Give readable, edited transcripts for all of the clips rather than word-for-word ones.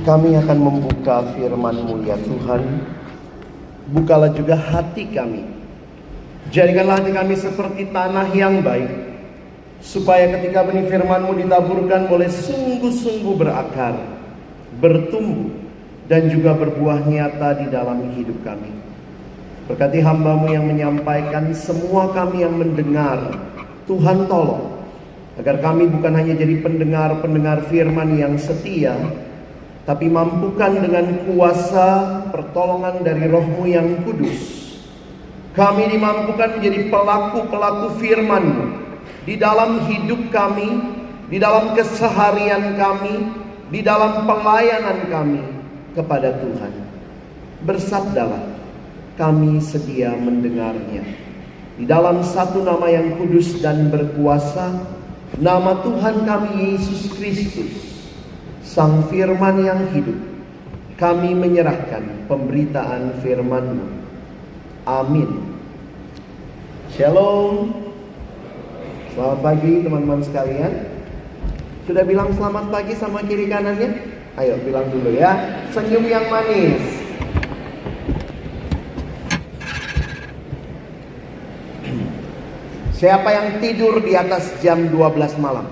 Kami akan membuka firman-Mu ya Tuhan. Bukalah juga hati kami. Jadikanlah hati kami seperti tanah yang baik, supaya ketika benih firman-Mu ditaburkan boleh sungguh-sungguh berakar, bertumbuh, dan juga berbuah nyata di dalam hidup kami. Berkati hamba-Mu yang menyampaikan, semua kami yang mendengar. Tuhan tolong, agar kami bukan hanya jadi pendengar-pendengar firman yang setia, tapi mampukan dengan kuasa pertolongan dari Roh-Mu yang kudus, kami dimampukan menjadi pelaku-pelaku firman-Mu di dalam hidup kami, di dalam keseharian kami, di dalam pelayanan kami kepada Tuhan. Bersabdalah, kami sedia mendengarnya. Di dalam satu nama yang kudus dan berkuasa, nama Tuhan kami Yesus Kristus, Sang Firman yang hidup, kami menyerahkan pemberitaan firman-Mu. Amin. Shalom. Selamat pagi teman-teman sekalian. Sudah bilang selamat pagi sama kiri kanannya? Ayo bilang dulu ya. Senyum yang manis. Siapa yang tidur di atas jam 12 malam?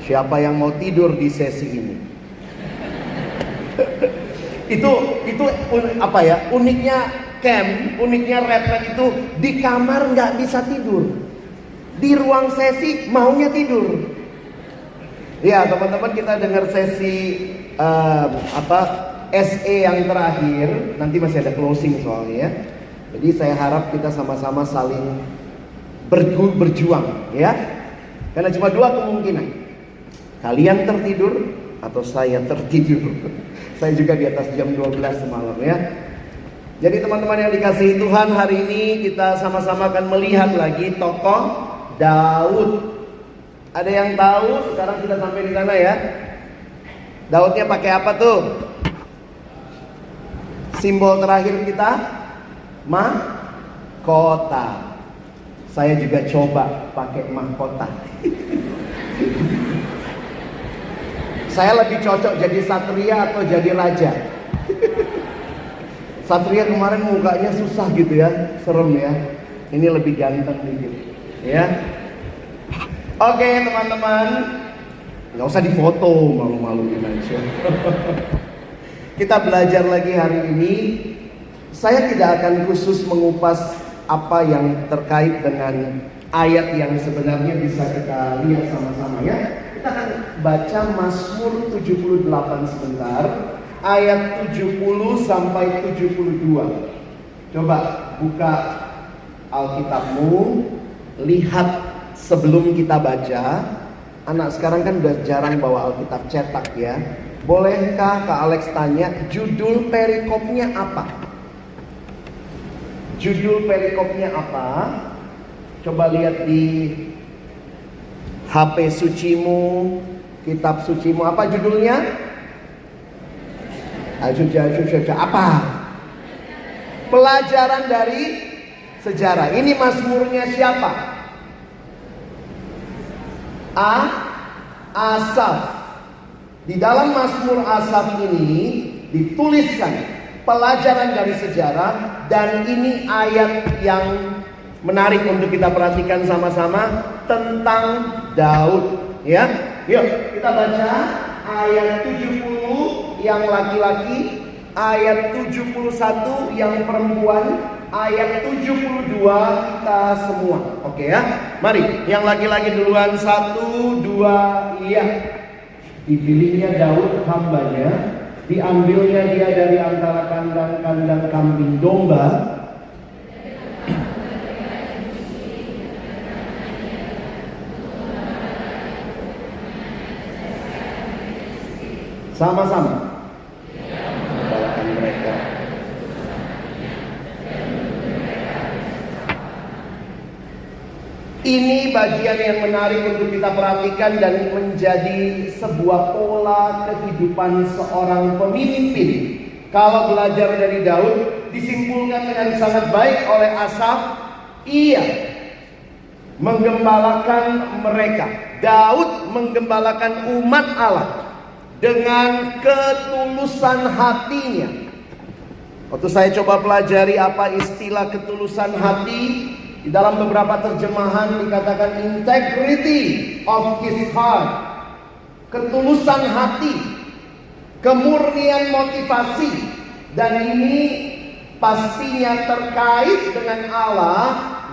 Siapa yang mau tidur di sesi ini? itu apa ya? Uniknya camp, uniknya retret itu di kamar nggak bisa tidur, di ruang sesi maunya tidur. Ya teman-teman, kita dengar sesi SE yang terakhir. Nanti masih ada closing soalnya ya. Jadi saya harap kita sama-sama saling berjuang ya. Karena cuma dua kemungkinan. Kalian tertidur atau saya tertidur. Saya juga di atas jam 12 semalam ya. Jadi teman-teman yang dikasihi Tuhan, hari ini kita sama-sama akan melihat lagi tokoh Daud. Ada yang tahu? Sekarang sudah sampai di sana ya. Daudnya pakai apa tuh? Simbol terakhir kita mahkota. Saya juga coba pakai mahkota. Saya lebih cocok jadi satria atau jadi raja. Satria kemarin mukanya susah gitu ya, serem ya. Ini lebih ganteng dikit, ya. Oke teman-teman, nggak usah difoto, malu-maluin aja. Kita belajar lagi hari ini. Saya tidak akan khusus mengupas apa yang terkait dengan ayat yang sebenarnya bisa kita lihat sama-sama ya. Kita akan baca Mazmur 78 sebentar, ayat 70 sampai 72. Coba buka Alkitabmu, lihat sebelum kita baca. Anak sekarang kan udah jarang bawa Alkitab cetak ya. Bolehkah Kak Alex tanya, judul perikopnya apa? Judul perikopnya apa? Coba lihat di HP sucimu, kitab sucimu, apa judulnya? Apa? Pelajaran dari sejarah. Ini mazmurnya siapa? Asaf. Di dalam mazmur Asaf ini dituliskan pelajaran dari sejarah, dan ini ayat yang menarik untuk kita perhatikan sama-sama tentang Daud ya. Yuk kita baca ayat 70 yang laki-laki, ayat 71 yang perempuan, ayat 72 kita semua. Oke ya. Mari yang laki-laki duluan. 1, 2, iya. Dipilihnya Daud hambanya, diambilnya dia dari antara kandang-kandang kambing domba. Sama-sama membawakan mereka. Ini bagian yang menarik untuk kita perhatikan dan menjadi sebuah pola kehidupan seorang pemimpin. Kalau belajar dari Daud, disimpulkan dengan sangat baik oleh Asaf. Ia menggembalakan mereka. Daud menggembalakan umat Allah dengan ketulusan hatinya. Waktu saya coba pelajari apa istilah ketulusan hati, di dalam beberapa terjemahan dikatakan integrity of his heart. Ketulusan hati, kemurnian motivasi. Dan ini pastinya terkait dengan Allah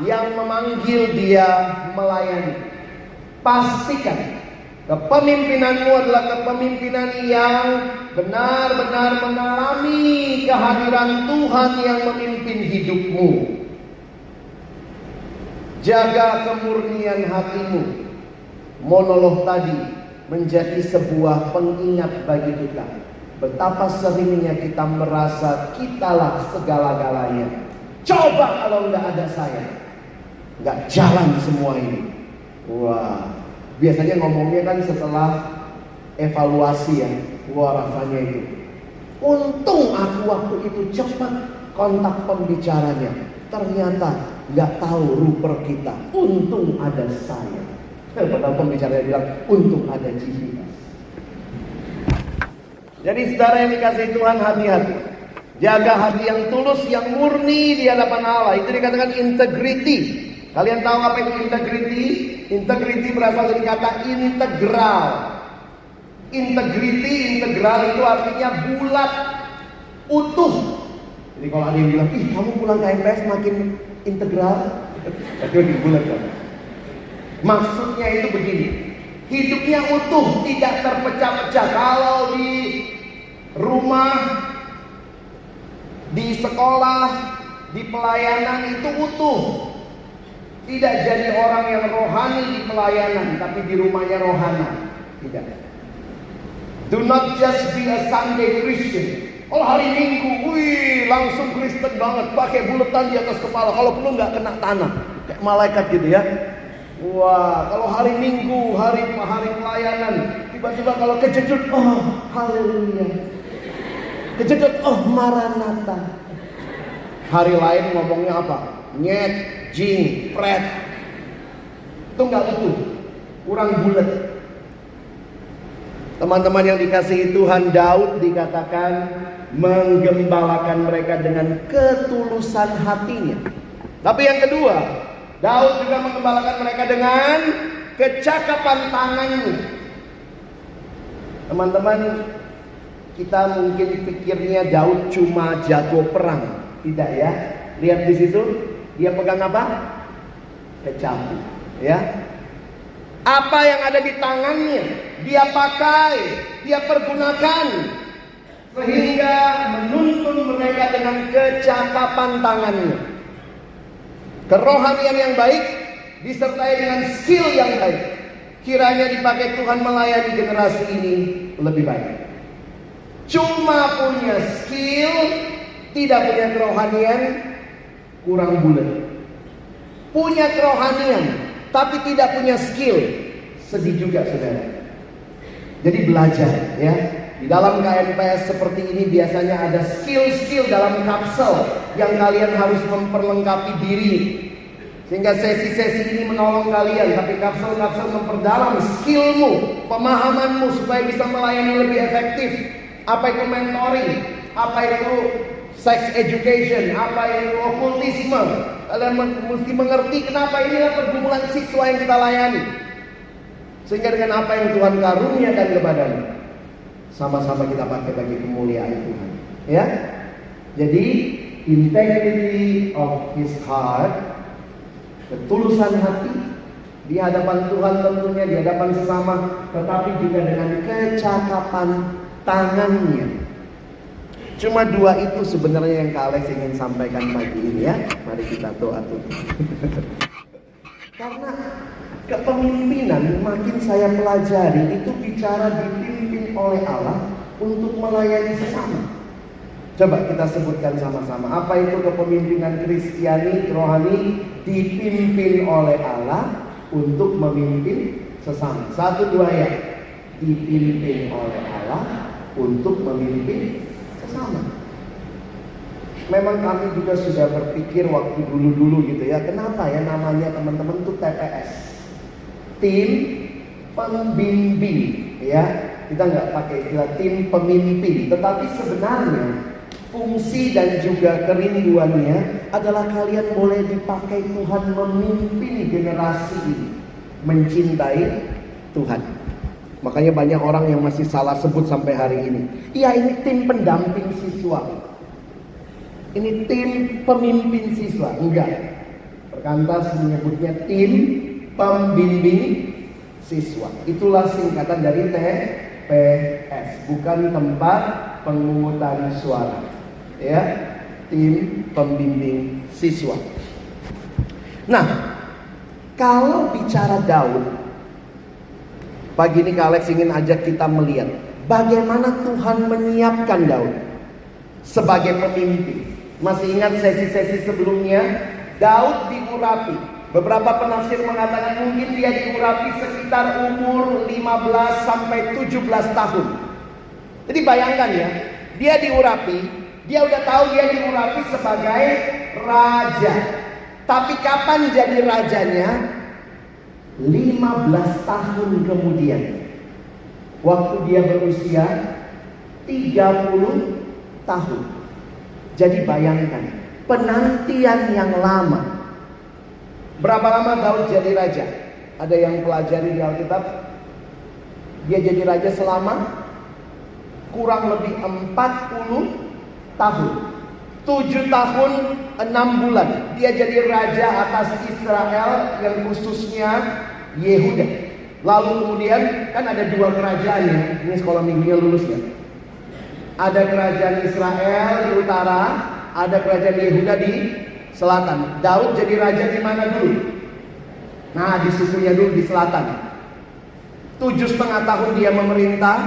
yang memanggil dia melayani. Pastikan kepemimpinanmu adalah kepemimpinan yang benar-benar mengalami kehadiran Tuhan yang memimpin hidupmu. Jaga kemurnian hatimu. Monolog tadi menjadi sebuah pengingat bagi kita. Betapa seringnya kita merasa kitalah segala-galanya. Coba kalau nggak ada saya, nggak jalan semua ini. Wah, biasanya ngomongnya kan setelah evaluasi ya. Wah, rasanya itu. Untung aku waktu itu cepat kontak pembicaranya. Ternyata nggak tahu ruper kita. Untung ada saya. Padahal pembicaranya bilang, untung ada GPS. Jadi saudara yang dikasihi Tuhan, hati-hati. Jaga hati yang tulus, yang murni di hadapan Allah. Itu dikatakan integrity. Kalian tahu apa itu integrity? Integrity berasal dari kata integral. Integrity, integral itu artinya bulat, utuh. Jadi kalau ada yang bilang, ih kamu pulang ke MPS makin integral, itu lebih bulat kan? Maksudnya itu begini, hidupnya utuh, tidak terpecah-pecah. Kalau di rumah, di sekolah, di pelayanan itu utuh. Tidak jadi orang yang rohani di pelayanan, tapi di rumahnya rohana. Tidak. Do not just be a Sunday Christian. Oh hari Minggu, wih langsung Kristen banget, pakai buletan di atas kepala. Kalau perlu nggak kena tanah, kayak malaikat gitu ya. Wah, kalau hari Minggu, hari pelayanan, tiba-tiba kalau kejedut, oh haleluya. Kejedut, oh maranatha. Hari lain ngomongnya apa? Nyet, jing, pret. Itu nggak utuh, kurang bulat. Teman-teman yang dikasihi Tuhan, Daud dikatakan menggembalakan mereka dengan ketulusan hatinya. Tapi yang kedua, Daud juga menggembalakan mereka dengan kecakapan tangannya. Teman-teman, kita mungkin pikirnya Daud cuma jago perang. Tidak ya. Lihat di situ, dia pegang apa? Kecapi, ya. Apa yang ada di tangannya, dia pakai, dia pergunakan, sehingga menuntun mereka dengan kecakapan tangannya. Kerohanian yang baik disertai dengan skill yang baik, kiranya dipakai Tuhan melayani generasi ini lebih baik. Cuma punya skill, tidak punya kerohanian, kurang bulat. Punya kerohanian tapi tidak punya skill, sedih juga saudara. Jadi belajar ya. Di dalam KNPS seperti ini biasanya ada skill-skill dalam kapsel yang kalian harus memperlengkapi diri. Sehingga sesi-sesi ini menolong kalian, tapi kapsel-kapsel memperdalam skillmu, pemahamanmu supaya bisa melayani lebih efektif. Apa itu mentoring? Apa itu sex education? Apa itu okultisme? Kalian mesti mengerti kenapa inilah pergumulan siswa yang kita layani. Sehingga dengan apa yang Tuhan karuniakan kepadamu, sama-sama kita pakai bagi kemuliaan Tuhan. Ya. Jadi integrity of his heart, ketulusan hati di hadapan Tuhan tentunya, di hadapan sesama, tetapi juga dengan kecakapan tangannya. Cuma dua itu sebenarnya yang Kak Alex ingin sampaikan pagi ini ya. Mari kita doa Tuhan. Karena kepemimpinan makin saya pelajari itu bicara dipimpin oleh Allah untuk melayani sesama. Coba kita sebutkan sama-sama. Apa itu kepemimpinan Kristiani rohani? Dipimpin oleh Allah untuk memimpin sesama. Satu dua ya. Dipimpin oleh Allah untuk memimpin sesama. Memang kami juga sudah berpikir waktu dulu-dulu gitu ya, kenapa ya namanya teman-teman tuh TPS, tim pembimbing ya. Kita nggak pakai istilah tim pemimpin, tetapi sebenarnya fungsi dan juga kerinduannya adalah kalian boleh dipakai Tuhan memimpin generasi ini mencintai Tuhan. Makanya banyak orang yang masih salah sebut sampai hari ini. Iya, ini tim pendamping siswa, ini tim pemimpin siswa. Enggak, Perkantas menyebutnya tim pembimbing siswa. Itulah singkatan dari TPS, bukan tempat pemungutan suara. Ya, tim pembimbing siswa. Nah, kalau bicara Daud, pagi ini Kak Alex ingin ajak kita melihat bagaimana Tuhan menyiapkan Daud sebagai pemimpin. Masih ingat sesi-sesi sebelumnya, Daud diurapi. Beberapa penafsir mengatakan mungkin dia diurapi sekitar umur 15 sampai 17 tahun. Jadi bayangkan ya, dia diurapi, dia udah tahu dia diurapi sebagai raja. Tapi kapan jadi rajanya? 15 tahun kemudian, waktu dia berusia 30 tahun. Jadi bayangkan, penantian yang lama. Berapa lama Daud jadi raja? Ada yang pelajari di Alkitab, dia jadi raja selama kurang lebih 40 tahun. 7 tahun 6 bulan dia jadi raja atas Israel, yang khususnya Yehuda. Lalu kemudian kan ada 2 kerajaan ya. Ini sekolah minggunya lulus ya. Ada kerajaan Israel di utara, ada kerajaan Yehuda di selatan. Daud jadi raja di mana dulu? Nah, di sukunya dulu, di selatan. 7,5 tahun dia memerintah,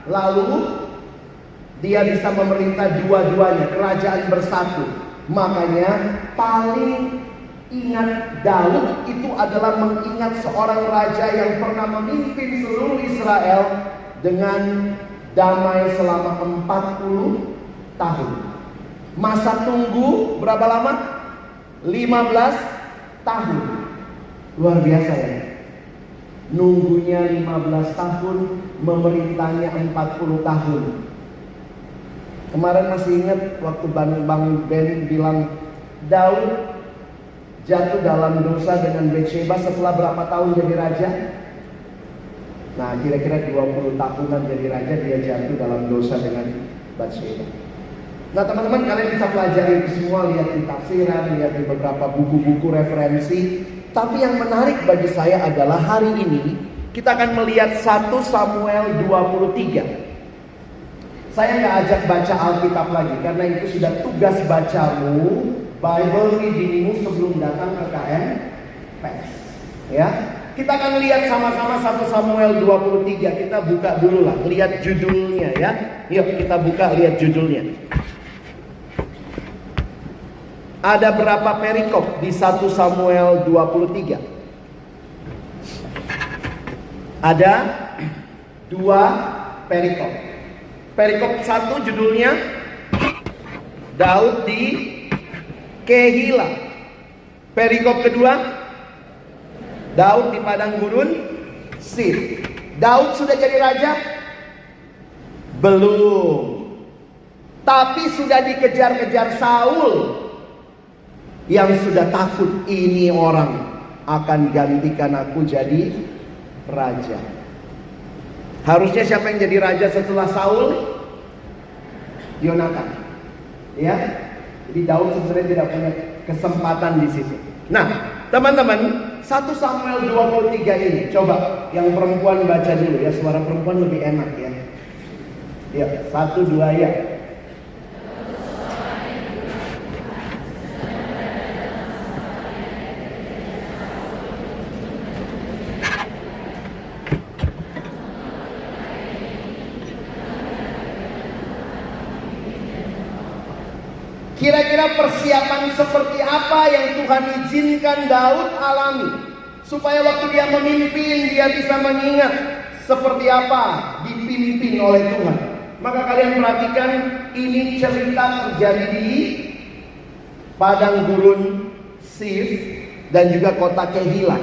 lalu dia bisa memerintah dua-duanya, kerajaan bersatu. Makanya paling ingat Daud itu adalah mengingat seorang raja yang pernah memimpin seluruh Israel dengan damai selama 40 tahun. Masa tunggu berapa lama? 15 tahun. Luar biasa ya. Nunggunya 15 tahun, memerintahnya 40 tahun. Kemarin masih ingat waktu Bang Ben bilang Daud jatuh dalam dosa dengan Betsheba setelah berapa tahun jadi raja? Nah, kira-kira 20 tahunan jadi raja, dia jatuh dalam dosa dengan Betsheba. Nah, teman-teman, kalian bisa pelajari itu semua, lihat di tafsiran, lihat di beberapa buku-buku referensi. Tapi yang menarik bagi saya adalah hari ini kita akan melihat 1 Samuel 23. Saya nggak ajak baca Alkitab lagi, karena itu sudah tugas bacamu, Bible readingmu sebelum datang ke KMPS. Ya, kita akan lihat sama-sama 1 Samuel 23. Kita buka dulu lah, lihat judulnya ya. Yuk kita buka, lihat judulnya. Ada berapa perikop di 1 Samuel 23? Ada 2 perikop. Perikop 1 judulnya Daud di Kehila. Perikop kedua, Daud di padang gurun Sif. Daud sudah jadi raja? Belum. Tapi sudah dikejar-kejar Saul, yang sudah takut, ini orang akan gantikan aku jadi raja. Harusnya siapa yang jadi raja setelah Saul? Yonatan. Ya, jadi Daud sebenarnya tidak punya kesempatan di situ. Nah, teman-teman, 1 Samuel 23 ini, coba yang perempuan baca dulu ya, suara perempuan lebih enak ya. Ya, 1, 2 ya. Kira-kira persiapan seperti apa yang Tuhan izinkan Daud alami, supaya waktu dia memimpin dia bisa mengingat seperti apa dipimpin oleh Tuhan. Maka kalian perhatikan, ini cerita terjadi di padang gurun Sif, dan juga kota Kehila.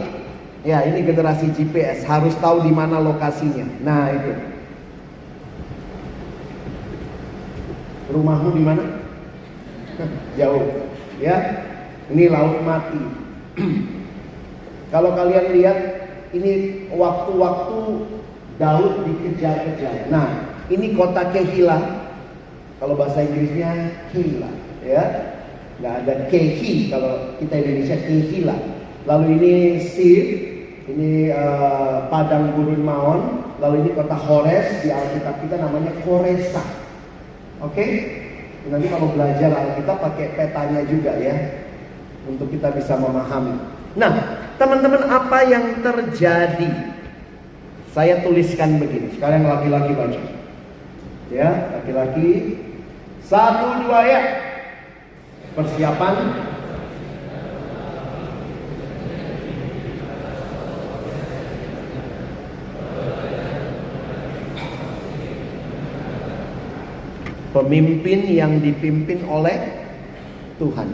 Ya, ini generasi GPS, harus tahu di mana lokasinya. Nah, itu. Rumahmu di mana? Jauh. Ya. Ini laut mati. Kalau kalian lihat, ini waktu-waktu Daud dikejar-kejar. Nah, ini kota Kehila. Kalau bahasa Inggrisnya Kehila, ya. Nggak ada Kehi kalau kita Indonesia Kehila. Lalu ini Sif, ini padang gurun Maon. Lalu ini kota Hores, di Alkitab kita namanya Koresa. Oke? Nanti kalau belajar Alkitab pakai petanya juga ya, untuk kita bisa memahami. Nah, teman-teman, apa yang terjadi? Saya tuliskan begini. Sekarang laki-laki baca. Ya, laki-laki. 1, 2 ya. Persiapan. Pemimpin yang dipimpin oleh Tuhan.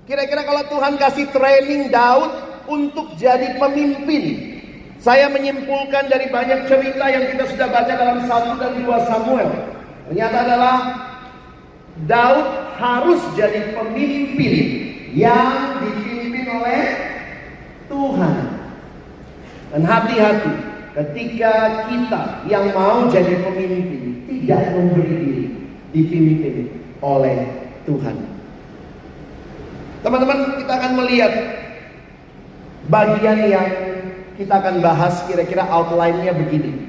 Kira-kira kalau Tuhan kasih training Daud untuk jadi pemimpin, saya menyimpulkan dari banyak cerita yang kita sudah baca dalam 1 dan 2 Samuel, ternyata adalah Daud harus jadi pemimpin yang dipimpin oleh Tuhan. Dan hati-hati ketika kita yang mau jadi pemimpin tidak memberi diri dipimpin oleh Tuhan. Teman-teman, kita akan melihat bagian yang kita akan bahas, kira-kira outline-nya begini.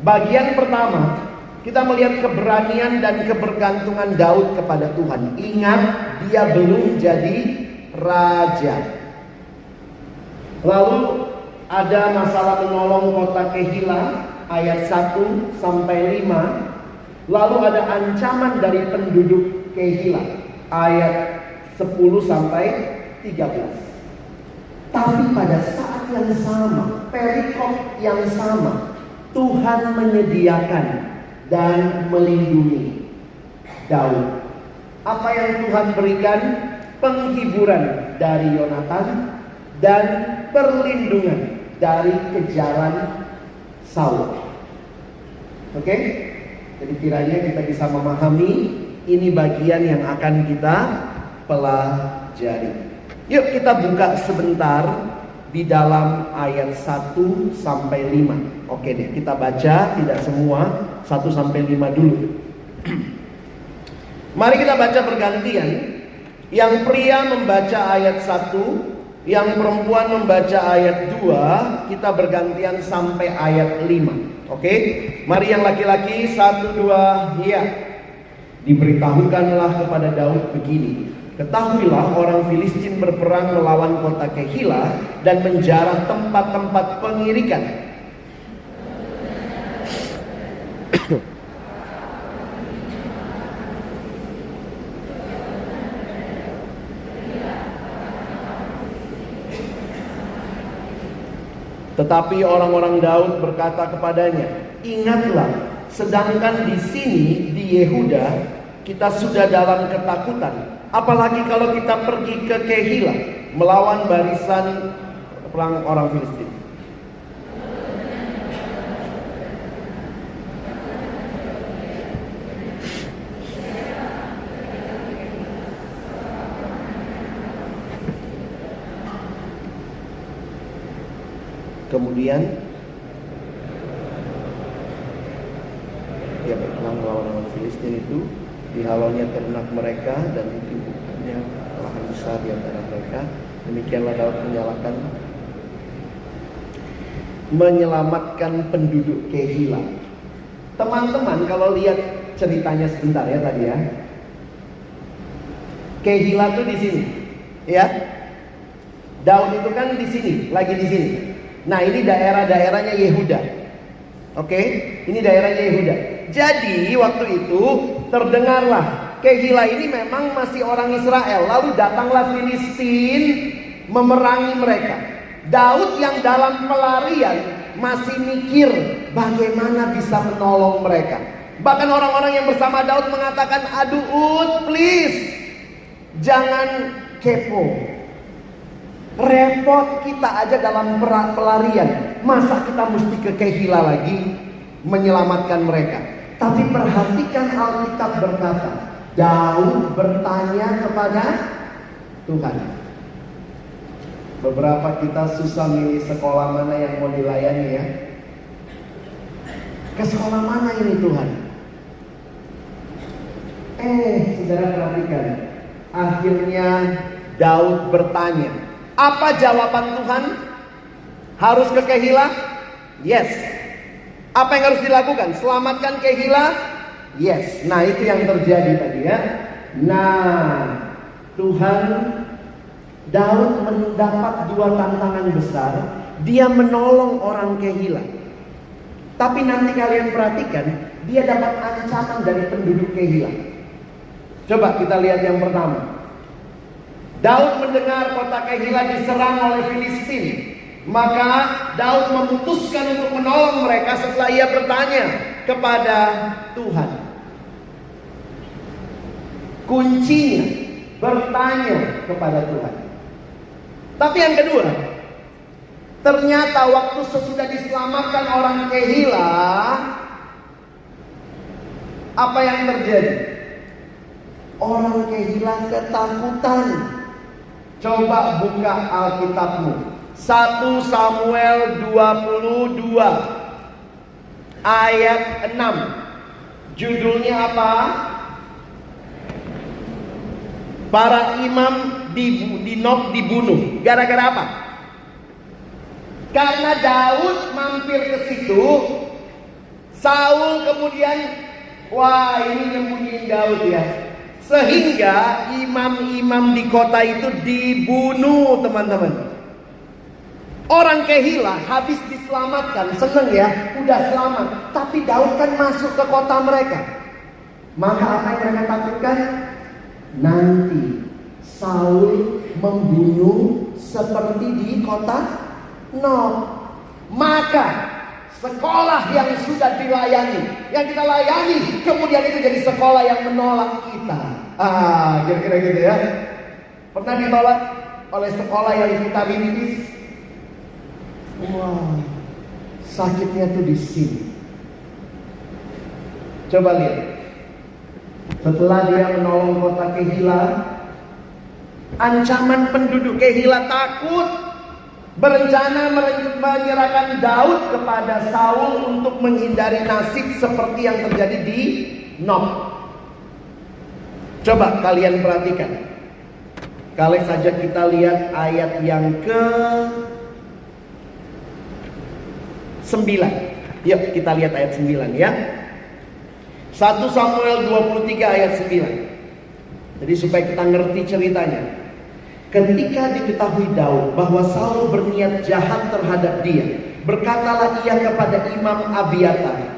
Bagian pertama, kita melihat keberanian dan kebergantungan Daud kepada Tuhan. Ingat, dia belum jadi raja. Lalu ada masalah menolong kota Kehila, ayat 1 sampai 5. Lalu ada ancaman dari penduduk Kehila, ayat 10 sampai 13. Tapi pada saat yang sama, perikop yang sama, Tuhan menyediakan dan melindungi Daud. Apa yang Tuhan berikan? Penghiburan dari Yonatan dan perlindungan dari kejaran Saul. Oke? Jadi kiranya kita bisa memahami ini bagian yang akan kita pelajari. Yuk kita buka sebentar di dalam ayat 1 sampai 5. Oke deh, kita baca tidak semua, 1 sampai 5 dulu. Mari kita baca bergantian. Yang pria membaca ayat 1, yang perempuan membaca ayat 2, kita bergantian sampai ayat 5. Oke? Mari yang laki-laki 1, 2, ya. Diberitahukanlah kepada Daud begini. Ketahuilah orang Filistin berperang melawan kota Kehila dan menjarah tempat-tempat pengirikan. Tetapi orang-orang Daud berkata kepadanya, ingatlah, sedangkan di sini di Yehuda kita sudah dalam ketakutan. Apalagi kalau kita pergi ke Kehila melawan barisan perang orang Filistin. Kemudian dia berperang melawan orang Filistin itu, dihalaunya ternak mereka dan ditimbulkannya lahan besar di antara mereka. Demikianlah Daud menyelamatkan penduduk Kehila. Teman-teman, kalau lihat ceritanya sebentar ya tadi ya. Kehila tuh di sini, ya. Daud itu kan di sini, lagi di sini. Nah, ini daerah-daerahnya Yehuda. Oke, ini daerahnya Yehuda. Jadi waktu itu terdengarlah Kehila ini memang masih orang Israel. Lalu datanglah Filistin memerangi mereka. Daud yang dalam pelarian masih mikir bagaimana bisa menolong mereka. Bahkan orang-orang yang bersama Daud mengatakan, aduh Ud, please, Jangan kepo. Repot kita aja dalam pelarian. Masa kita mesti ke Kehila lagi menyelamatkan mereka? Tapi perhatikan Alkitab berkata, Daud bertanya kepada Tuhan. Beberapa kita susah milih sekolah mana yang mau dilayani ya. Ke sekolah mana ini Tuhan? Saudara perhatikan. Akhirnya Daud bertanya. Apa jawaban Tuhan? Harus ke Kehila? Yes. Apa yang harus dilakukan? Selamatkan Kehila? Yes. Nah itu yang terjadi tadi ya. Nah Tuhan, Daud mendapat dua tantangan besar. Dia menolong orang Kehila. Tapi nanti kalian perhatikan, dia dapat ancaman dari penduduk Kehila. Coba kita lihat yang pertama. Daud mendengar kota Kehila diserang oleh Filistin. Maka Daud memutuskan untuk menolong mereka setelah ia bertanya kepada Tuhan. Kuncinya bertanya kepada Tuhan. Tapi yang kedua, ternyata waktu sesudah diselamatkan orang Kehila, apa yang terjadi? Orang Kehila ketakutan. Coba buka Alkitabmu. 1 Samuel 22 ayat 6. Judulnya apa? Para imam di Nob dibunuh. Gara-gara apa? Karena Daud mampir ke situ. Saul kemudian, wah ini nyembunyiin Daud ya. Sehingga imam-imam di kota itu dibunuh teman-teman. Orang Kehila habis diselamatkan, seneng ya, udah selamat. Tapi Daud kan masuk ke kota mereka. Maka apa yang mereka takutkan? Nanti Saul membunuh seperti di kota Nob. Maka sekolah yang sudah dilayani, yang kita layani, kemudian itu jadi sekolah yang menolak kita. Kira-kira gitu ya. Pernah ditolak oleh sekolah yang kita rintis? Wah, sakitnya tuh di sini. Coba lihat. Setelah dia menolong kota Kehila, ancaman penduduk Kehila takut, berencana menyerahkan Daud kepada Saul untuk menghindari nasib seperti yang terjadi di Nob. Coba kalian perhatikan. Kali saja kita lihat ayat yang ke-9. Yuk kita lihat ayat 9 ya. 1 Samuel 23 ayat 9. Jadi supaya kita ngerti ceritanya. Ketika diketahui Daud bahwa Saul berniat jahat terhadap dia, berkatalah ia kepada Imam Abiatar,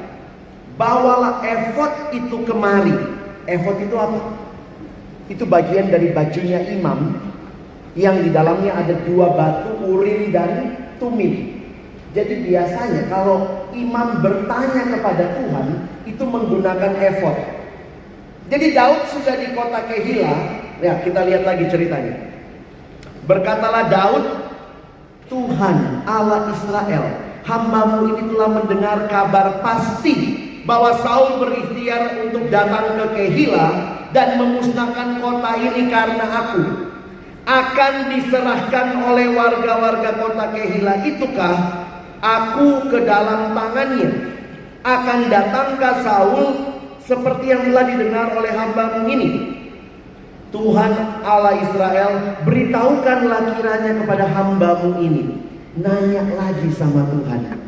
bawalah efod itu kemari. Efod itu apa? Itu bagian dari bajunya imam yang di dalamnya ada 2 batu, Urim dan Tumim. Jadi biasanya kalau imam bertanya kepada Tuhan itu menggunakan efod. Jadi Daud sudah di kota Kehila. Ya, kita lihat lagi ceritanya. Berkatalah Daud, Tuhan Allah Israel, hamba-Mu ini telah mendengar kabar pasti bahwa Saul berikhtiar untuk datang ke Kehila dan memusnahkan kota ini karena aku. Akan diserahkan oleh warga-warga kota Kehila itukah aku ke dalam tangannya? Akan datangkah Saul seperti yang telah didengar oleh hamba-Mu ini? Tuhan Allah Israel, beritahukanlah kiranya kepada hamba-Mu ini. Nanya lagi sama Tuhan.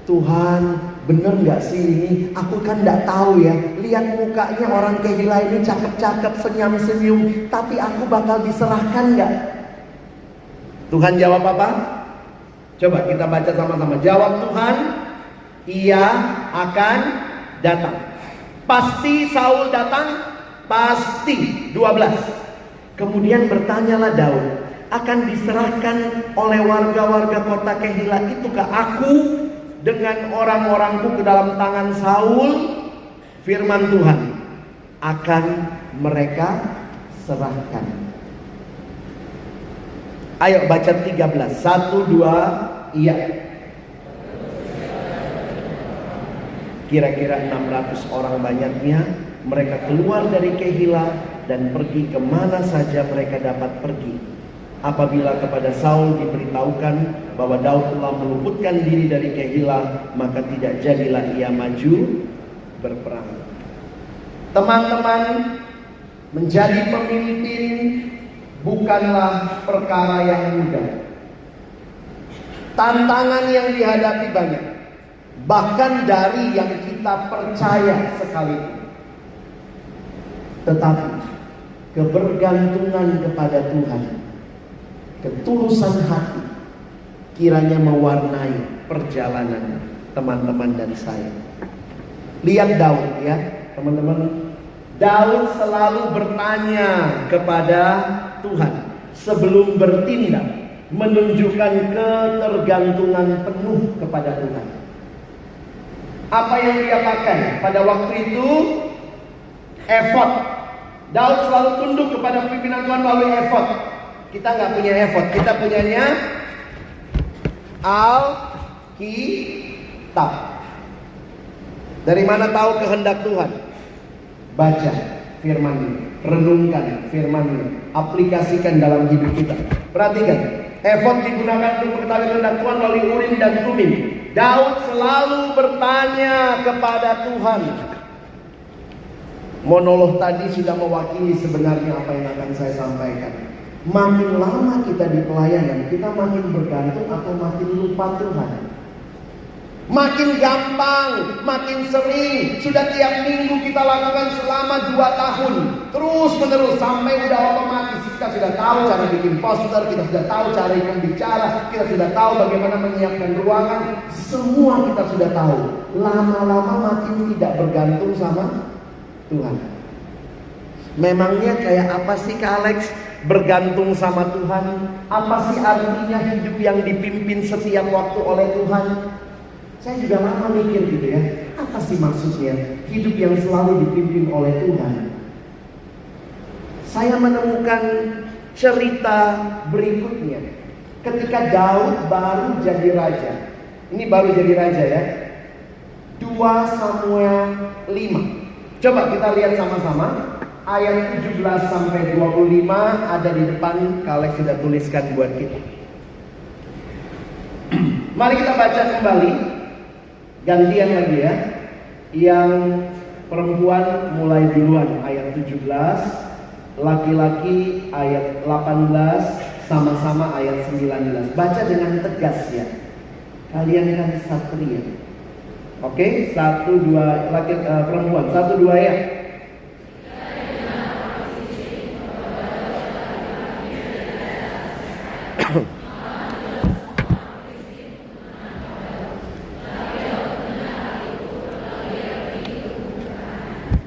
Tuhan, bener gak sih ini? Aku kan gak tahu ya. Lihat mukanya orang Kehila ini cakep-cakep, senyum-senyum. Tapi aku bakal diserahkan gak? Tuhan jawab apa? Coba kita baca sama-sama. Jawab Tuhan, ia akan datang. Pasti Saul datang? Pasti. 12. Kemudian bertanyalah Daud, akan diserahkan oleh warga-warga kota Kehila itukah aku dengan orang-orangku ke dalam tangan Saul? Firman Tuhan, akan mereka serahkan. Ayo baca 13. 1, 2, iya. Kira-kira 600 orang banyaknya. Mereka keluar dari Kehila dan pergi kemana saja mereka dapat pergi. Apabila kepada Saul diberitahukan bahwa Daud telah meluputkan diri dari Kehila, maka tidak jadilah ia maju berperang. Teman-teman, menjadi pemimpin bukanlah perkara yang mudah. Tantangan yang dihadapi banyak, bahkan dari yang kita percaya sekalipun. Tetapi kebergantungan kepada Tuhan, ketulusan hati, kiranya mewarnai perjalanan teman-teman dan saya. Lihat Daud ya teman-teman. Daud selalu bertanya kepada Tuhan sebelum bertindak, menunjukkan ketergantungan penuh kepada Tuhan. Apa yang dia pakai pada waktu itu? Efod. Daud selalu tunduk kepada pimpinan Tuhan melalui efod. Kita nggak punya efod, kita punyanya Alkitab. Dari mana tahu kehendak Tuhan? Baca firman-Nya, renungkan firman-Nya, aplikasikan dalam hidup kita. Perhatikan, efod digunakan untuk mengetahui kehendak Tuhan melalui Urim dan Tumim. Daud selalu bertanya kepada Tuhan. Monolog tadi sudah mewakili sebenarnya apa yang akan saya sampaikan. Makin lama kita di pelayanan, kita makin bergantung atau makin lupa Tuhan. Makin gampang, makin sering. Sudah tiap minggu kita lakukan selama 2 tahun, terus menerus sampai udah otomatis. Kita sudah tahu cara bikin poster, kita sudah tahu cara membicara, kita sudah tahu bagaimana menyiapkan ruangan. Semua kita sudah tahu. Lama-lama makin tidak bergantung sama Tuhan. Memangnya kayak apa sih Kak Alex? Bergantung sama Tuhan. Apa sih artinya hidup yang dipimpin setiap waktu oleh Tuhan? Saya juga lama mikir gitu ya. Apa sih maksudnya hidup yang selalu dipimpin oleh Tuhan? Saya menemukan cerita berikutnya. Ketika Daud baru jadi raja. Ini baru jadi raja ya. 2 Samuel 5. Coba kita lihat sama-sama. Ayat 17 sampai 25 ada di depan. Kak Alex sudah tuliskan buat kita. Mari kita baca kembali. Gantian lagi ya. Yang perempuan mulai duluan ayat 17, laki-laki ayat 18, sama-sama ayat 19. Baca dengan tegas ya. Kalian kan satria. Oke, 1, 2 perempuan, 1, 2 ya.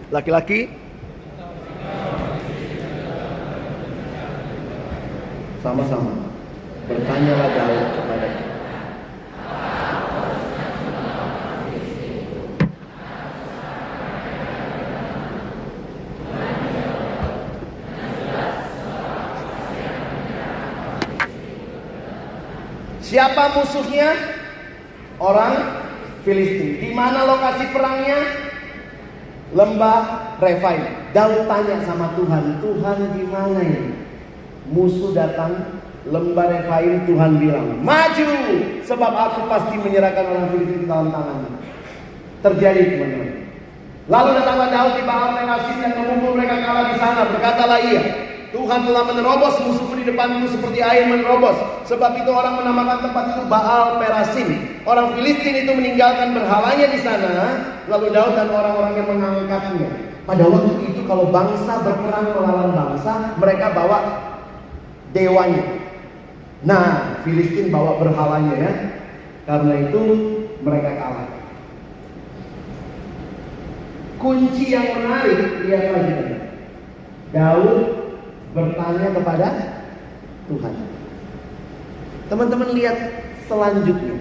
Laki-laki sama-sama bertanyalah Daud kepada siapa musuhnya? Orang Filistin. Di mana lokasi perangnya? Lembah Refaim. Daud tanya sama Tuhan, Tuhan di mana ini? Musuh datang, lembah Refaim. Tuhan bilang, maju, sebab aku pasti menyerahkan orang Filistin ke dalam tanganmu. Terjadi teman-teman. Lalu datanglah Daud di Baal Perasim dan memukul mereka kalah di sana. Berkatalah ia, Tuhan telah menerobos musuhku di depanku seperti air menerobos. Sebab itu orang menamakan tempat itu Baal Perasim. Orang Filistin itu meninggalkan berhalanya di sana. Lalu Daud dan orang-orangnya mengangkatnya. Pada waktu itu kalau bangsa berperang melawan bangsa, mereka bawa dewanya. Nah, Filistin bawa berhalanya ya. Karena itu mereka kalah. Kunci yang menarik, lihat lagi. Daud bertanya kepada Tuhan. Teman-teman lihat selanjutnya.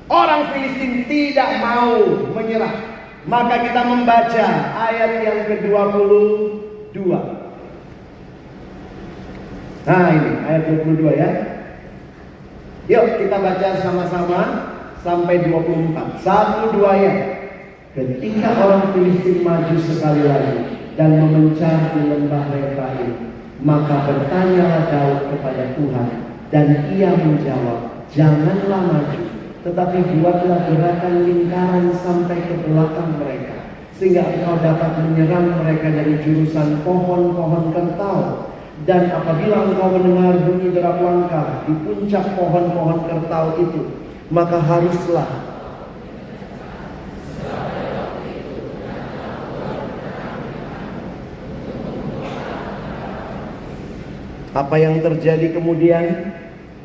Orang Filistin tidak mau menyerah. Maka kita membaca ayat yang ke-22. Nah ini ayat 22 ya. Yuk kita baca sama-sama sampai 24. 1-2 ya. Ketika orang Filistin maju sekali lagi dan memencar di lembah Refaim, maka bertanyalah Daud kepada Tuhan, dan ia menjawab, janganlah maju, tetapi buatlah gerakan lingkaran sampai ke belakang mereka, sehingga engkau dapat menyerang mereka dari jurusan pohon-pohon kertau. Dan apabila engkau mendengar bunyi derap langkah di puncak pohon-pohon kertau itu, maka haruslah apa yang terjadi kemudian.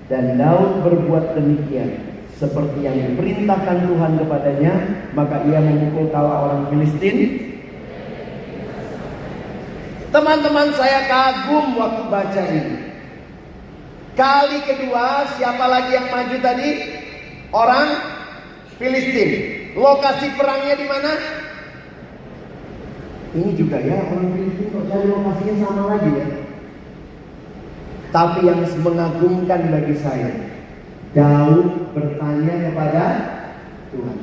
Dan Daud berbuat demikian seperti yang diperintahkan Tuhan kepadanya, maka ia memukul kepala orang Filistin. Teman-teman, saya kagum waktu baca ini. Kali kedua, siapa lagi yang maju tadi? Orang Filistin. Lokasi perangnya di mana? Ini juga ya, orang Filistin kok cari lokasinya sama lagi ya. Tapi yang mengagumkan bagi saya, Daud bertanya kepada Tuhan.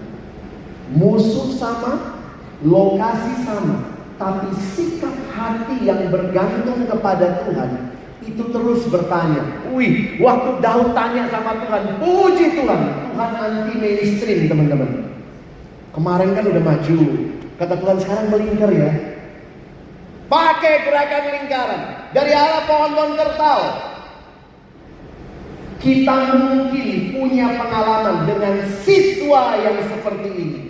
Musuh sama, lokasi sama, tapi sikap hati yang bergantung kepada Tuhan itu terus bertanya. Wih, waktu Daud tanya sama Tuhan, puji Tuhan, Tuhan anti mainstream teman-teman. Kemarin kan udah maju, kata Tuhan sekarang melingkar ya. Pakai gerakan lingkaran dari arah pohon-pohon kertau. Kita mungkin punya pengalaman dengan siswa yang seperti ini,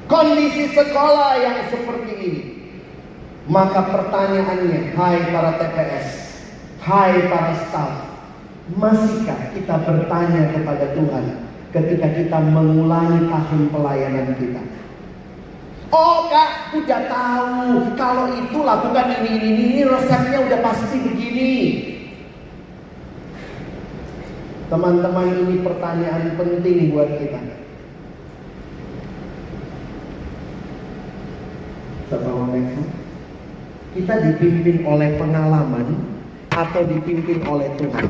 kondisi sekolah yang seperti ini. Maka pertanyaannya, hai para TPS, hai para staf, masihkah kita bertanya kepada Tuhan ketika kita mengulangi tahun pelayanan kita? Oh kak, udah tahu kalau itu lakukan ini, resepnya udah pasti begini. Teman-teman, ini pertanyaan penting buat kita. Kita dipimpin oleh pengalaman atau dipimpin oleh Tuhan?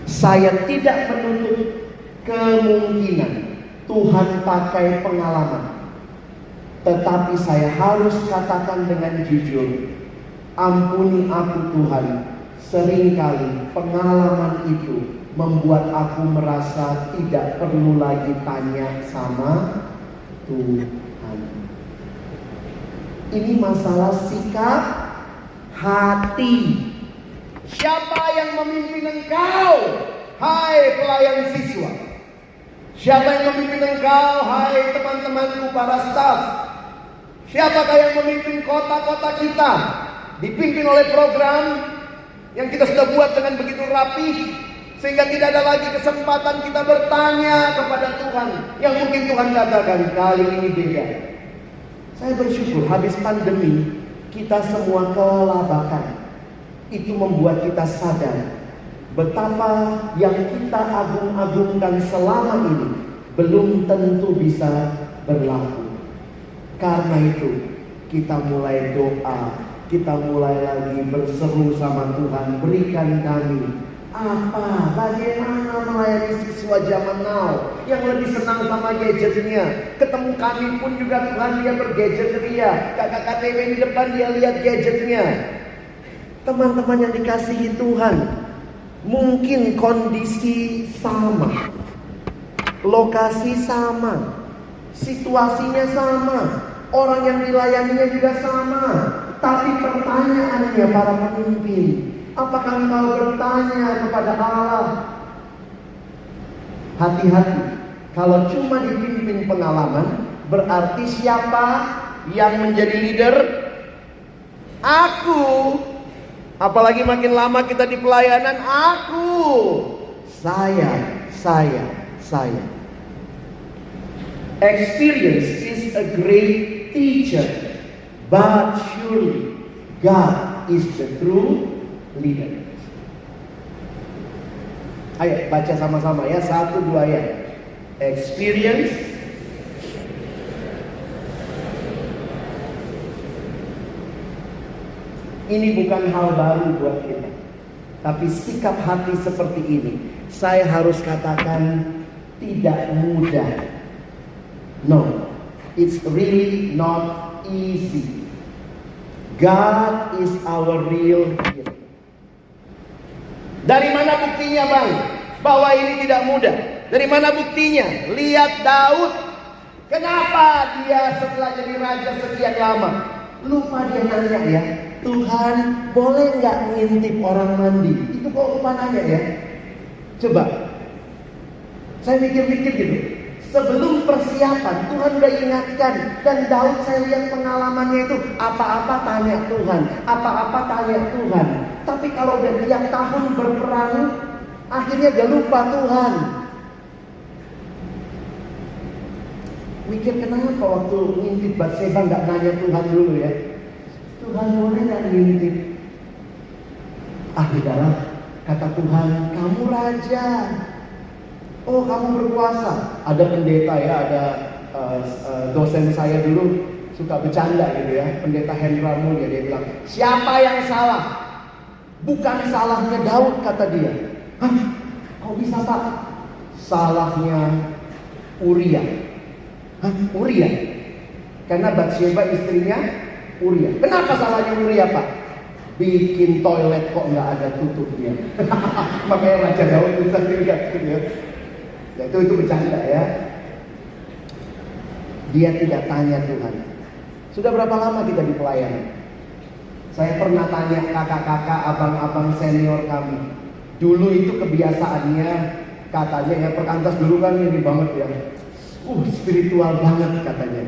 Saya tidak menutup kemungkinan Tuhan pakai pengalaman, tetapi saya harus katakan dengan jujur, ampuni aku Tuhan, seringkali pengalaman itu membuat aku merasa tidak perlu lagi tanya sama Tuhan. Ini masalah sikap hati. Siapa yang memimpin engkau, hai pelayan siswa? Siapa yang memimpin engkau, hai teman-temanku para staf? Siapakah yang memimpin kota-kota kita? Dipimpin oleh program yang kita sudah buat dengan begitu rapi, sehingga tidak ada lagi kesempatan kita bertanya kepada Tuhan. Yang mungkin Tuhan katakan, kali ini beda. Saya bersyukur habis pandemi kita semua kelabakan. Itu membuat kita sadar betapa yang kita agung-agungkan selama ini belum tentu bisa berlaku. Karena itu kita mulai doa, kita mulai lagi berseru sama Tuhan, berikan kami bagaimana melayani siswa zaman now yang lebih senang sama gadgetnya. Ketemu kami pun juga Tuhan, dia bergadget ria. Kakak KTW di depan dia lihat gadgetnya. Teman-teman yang dikasihi Tuhan, mungkin kondisi sama, lokasi sama, situasinya sama, orang yang dilayaninya juga sama. Tapi pertanyaannya para pemimpin, apakah engkau bertanya kepada Allah? Hati-hati, kalau cuma dipimpin pengalaman, berarti siapa yang menjadi leader? Aku. Apalagi makin lama kita di pelayanan, aku. Saya. Experience is a great teacher, but surely God is the true leader. Ayo baca sama-sama ya, 1-2 ya. Experience Ini bukan hal baru buat kita. Tapi sikap hati seperti ini, saya harus katakan tidak mudah. No, it's really not easy. God is our real hero. Dari mana buktinya Bang? Bahwa ini tidak mudah. Dari mana buktinya? Lihat Daud. Kenapa dia setelah jadi raja sekian lama lupa dia nanya ya, Tuhan boleh nggak ngintip orang mandi? Itu kok lupa nanya ya. Coba saya mikir-mikir gitu. Sebelum persiapan Tuhan udah ingatkan. Dan Daud saya lihat pengalamannya itu apa-apa tanya Tuhan, apa-apa tanya Tuhan. Tapi kalau udah tiap tahun berperang, akhirnya dia lupa Tuhan. Mikir kenapa waktu ngintip Batseba nggak nanya Tuhan dulu ya. Tuhan boleh nggak ngintip? Udahlah, kata Tuhan, kamu raja. Oh, kamu berkuasa. Ada pendeta ya, ada dosen saya dulu suka bercanda gitu ya. Pendeta Hendra Mulya, dia bilang, siapa yang salah? Bukan salahnya Daud, kata dia. Hah? Kok bisa Pak? Salahnya Uria. Hah? Uria? Karena Batseba istrinya Uria. Kenapa salahnya Uria Pak? Bikin toilet kok nggak ada tutupnya. Makanya Raja Daud bisa lihat gitu ya. Ya, itu bercanda ya. Dia tidak tanya Tuhan. Sudah berapa lama kita di pelayanan? Saya pernah tanya kakak-kakak, abang-abang senior kami. Dulu itu kebiasaannya katanya ya, perkantas dulu kan ini banget ya. Spiritual banget katanya.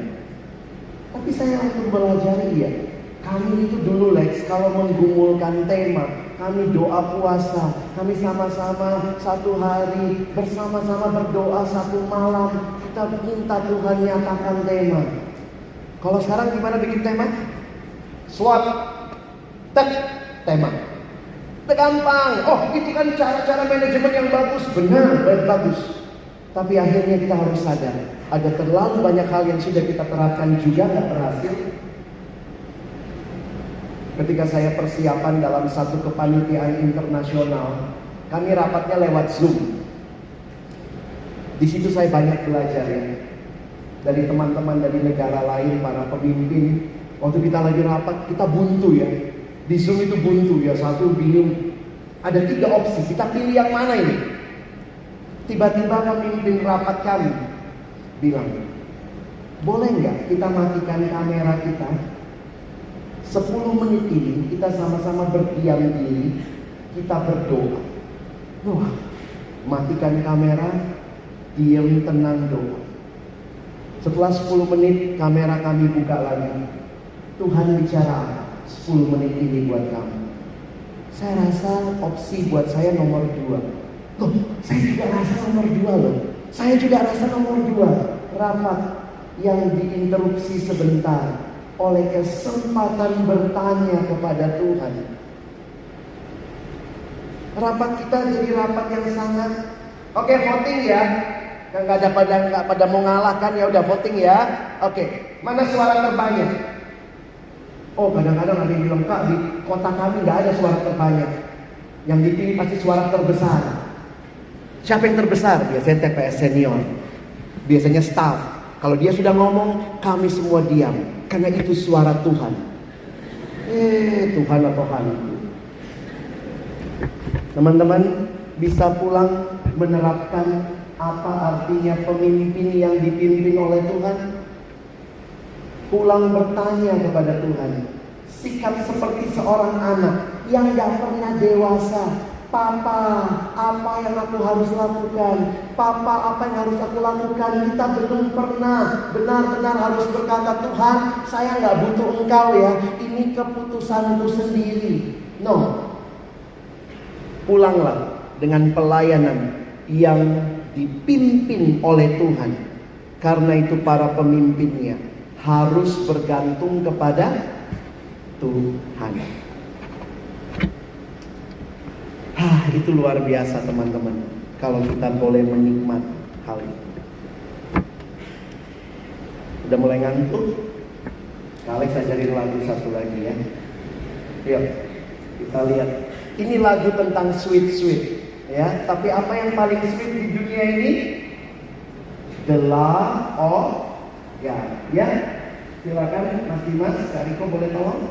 Tapi saya untuk belajar ya. Kami itu dulu Lex, kalau menggumulkan tema, kami doa puasa, kami sama-sama satu hari, bersama-sama berdoa satu malam, kita minta Tuhan nyatakan tema. Kalau sekarang gimana bikin tema? SWOT, tek, tema. Gampang. Oh, itu kan cara-cara manajemen yang bagus. Benar, bagus. Tapi akhirnya kita harus sadar, ada terlalu banyak hal yang sudah kita terapkan juga nggak berhasil. Ketika saya persiapan dalam satu kepanitiaan internasional, kami rapatnya lewat Zoom. Di situ saya banyak belajar ya, dari teman-teman dari negara lain, para pemimpin. Waktu kita lagi rapat, kita buntu ya. Di Zoom itu buntu ya, satu bingung. Ada 3 opsi, kita pilih yang mana ini? Tiba-tiba pemimpin rapat kami bilang, boleh nggak kita matikan kamera kita? 10 menit ini kita sama-sama berdiam diri, kita berdoa. Wah, matikan kamera, diam, tenang, doa. Setelah 10 menit kamera kami buka lagi. Tuhan bicara apa? 10 menit ini buat kamu. Saya rasa opsi buat saya nomor 2. Loh, saya juga rasa nomor 2 loh. Saya juga rasa nomor 2. Rapat yang diinterupsi sebentar oleh kesempatan bertanya kepada Tuhan. Rapat kita jadi rapat yang sangat oke, voting ya. Nggak pada mau ngalah kan, ya udah voting ya. Oke, mana suara terbanyak? Oh, kadang-kadang ada yang bilang, Kak, di kota kami nggak ada suara terbanyak. Yang dipilih pasti suara terbesar. Siapa yang terbesar? Biasanya TPS senior, biasanya staff. Kalau dia sudah ngomong, kami semua diam. Karena itu suara Tuhan. Tuhan apa kali? Teman-teman bisa pulang menerapkan apa artinya pemimpin yang dipimpin oleh Tuhan. Pulang bertanya kepada Tuhan. Sikap seperti seorang anak yang gak pernah dewasa. Papa, apa yang aku harus lakukan? Papa, apa yang harus aku lakukan? Kita belum pernah benar-benar harus berkata, Tuhan, saya gak butuh engkau ya. Ini keputusanku sendiri. No. Pulanglah dengan pelayanan yang dipimpin oleh Tuhan. Karena itu para pemimpinnya harus bergantung kepada Tuhan. Itu luar biasa teman-teman, kalau kita boleh menikmat hal itu. Udah mulai ngantuk? Alex ajarin lagu satu lagi ya. Yuk, kita lihat. Ini lagu tentang sweet, ya. Tapi apa yang paling sweet di dunia ini? The love of God. Ya, silakan Mas Dimas, Kak Riko boleh tolong.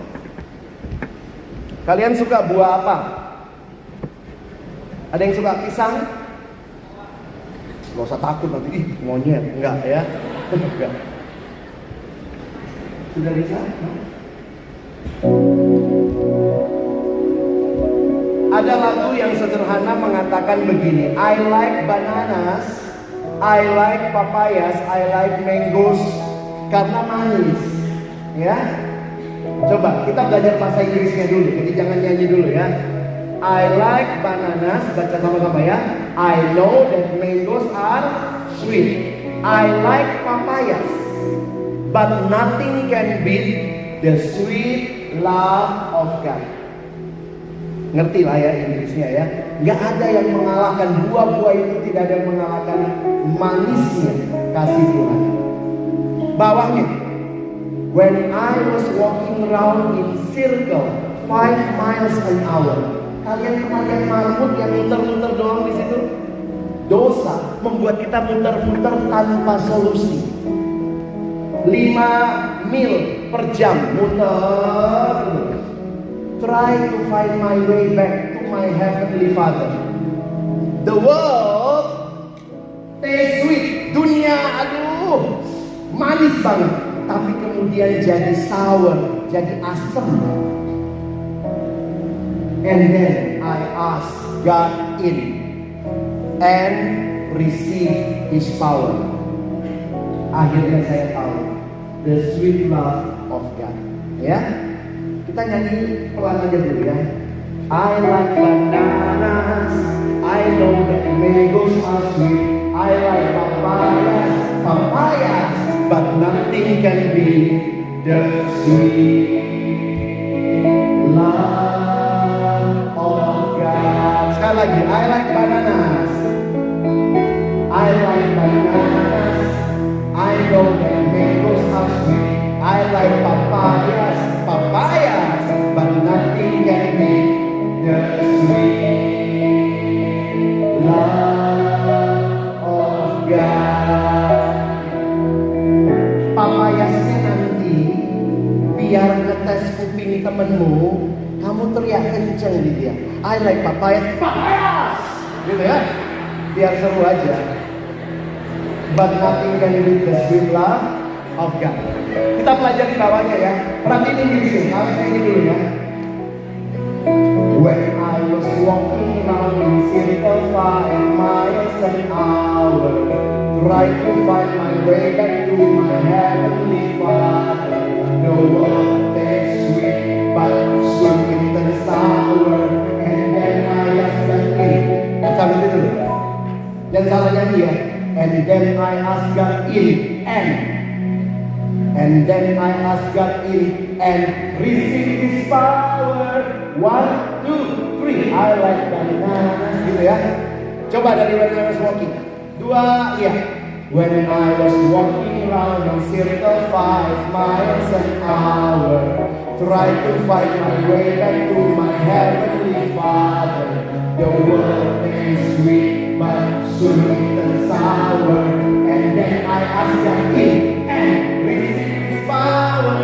Kalian suka buah apa? Ada yang suka pisang? Gak usah takut nanti, monyet. Enggak ya. Enggak. Sudah bisa? Ada lagu yang sederhana mengatakan begini, I like bananas, I like papayas, I like mangoes, karena manis. Ya, coba kita belajar bahasa Inggrisnya dulu. Jadi jangan nyanyi dulu ya. I like bananas, baca sama-sama ya. I know that mangoes are sweet. I like papayas, but nothing can beat the sweet love of God. Ngerti lah ya Inggrisnya ya. Gak ada yang mengalahkan buah-buah itu, tidak ada yang mengalahkan manisnya kasih Tuhan. Bawahnya, when I was walking around in circle 5 miles an hour. Kalian pernah lihat marmut yang muter-muter doang di situ? Dosa membuat kita muter-muter tanpa solusi. 5 mil per jam muter. Try to find my way back to my heavenly Father. The world tastes sweet. Dunia aduh manis banget, tapi kemudian jadi sour, jadi asam. And then I ask God in and receive His power. Akhirnya saya tahu the sweet love of God. Ya, kita nyanyi pelan aja dulu ya. I like bananas, I know that mangoes are sweet. I like papayas, but nothing can be the sweet love of God. Sekali lagi, I like bananas, I like bananas, I know that mangoes are sweet. I like papayas, but nothing can be the sweet love of God. Papayasnya nanti biar ngetes kuping temenmu, kamu teriak kenceng di dia. I like papayas, gitu ya, biar seru aja. But nothing can be the sweet love of God. Kita pelajari bawahnya ya. Perhatiin Inggrisnya, harus ini dulu ya. When I was walking around in circle 5 miles an hour, trying to find my way back to my heavenly Father. The world tastes sweet, but sweet and sour. And then I asked God in. Sampai situ dulu. Jangan salah nyanyi ya. And then I asked God in and then I ask God in and receive His power. 1, 2, 3. I like bananas, gitu ya. Coba dari when I was walking. 2, iya. When I was walking around in circle 5 miles an hour, try to find my way back to my heavenly Father. The world is sweet, but sweet and sour. And then I ask God in and receive His power.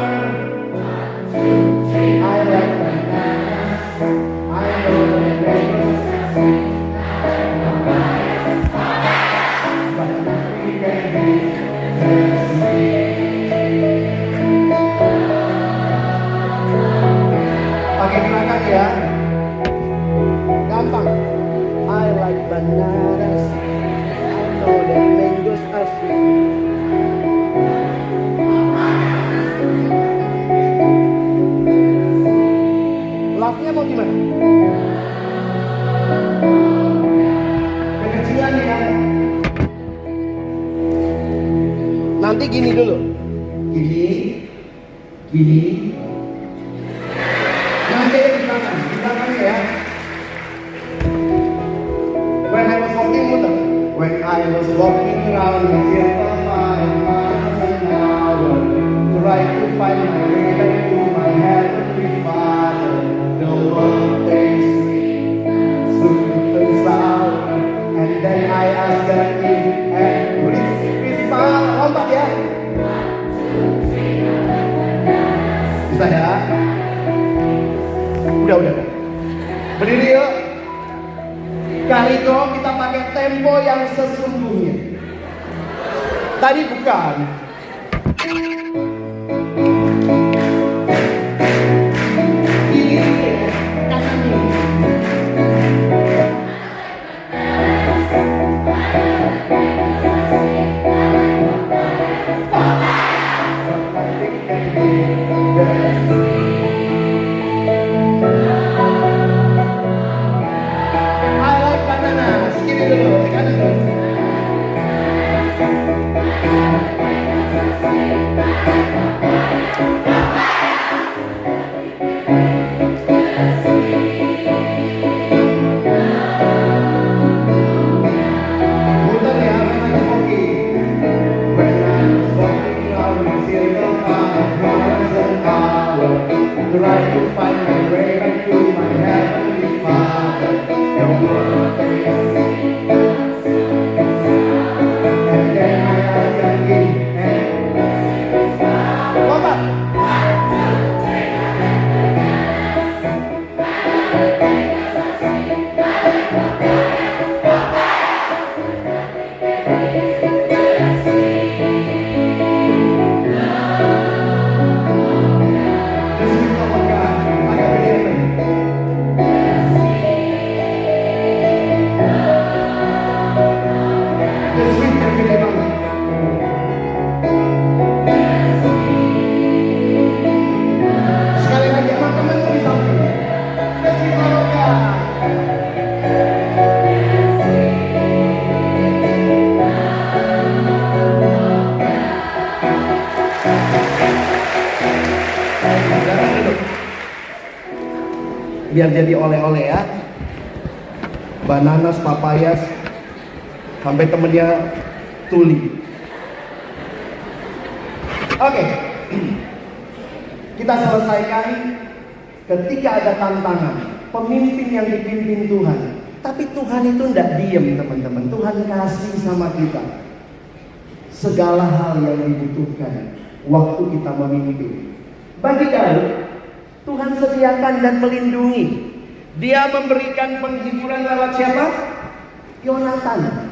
1, 2, 3. I like bananas, I know that mangoes are sweet. But nothing can be the sweet. Pakai gerakan ya, gampang. I like bananas, I know that mangoes are sweet. Love-nya mau gimana? Kekecilan ya. Nanti gini dulu. Gini. Nanti di belakang ya. When I was walking muter. When I was walking around the circle 5 miles an hour, trying to find my way back to my heavenly Father. Bisa ya? Udah. Berdiri yuk. Kariko kita pakai tempo yang sesungguhnya. Tadi bukan. Try to find my way back to my heavenly Father. The world is and then I ask again and Bapak. Biar jadi oleh-oleh ya. Bananas, papayas, sampai temennya tuli. Oke. Kita selesaikan ketika ada tantangan. Pemimpin yang dipimpin Tuhan. Tapi Tuhan itu tidak diem teman-teman. Tuhan kasih sama kita segala hal yang dibutuhkan waktu kita memimpin. Bagi Daud, Tuhan sediakan dan melindungi. Dia memberikan penghiburan lewat siapa? Yonatan.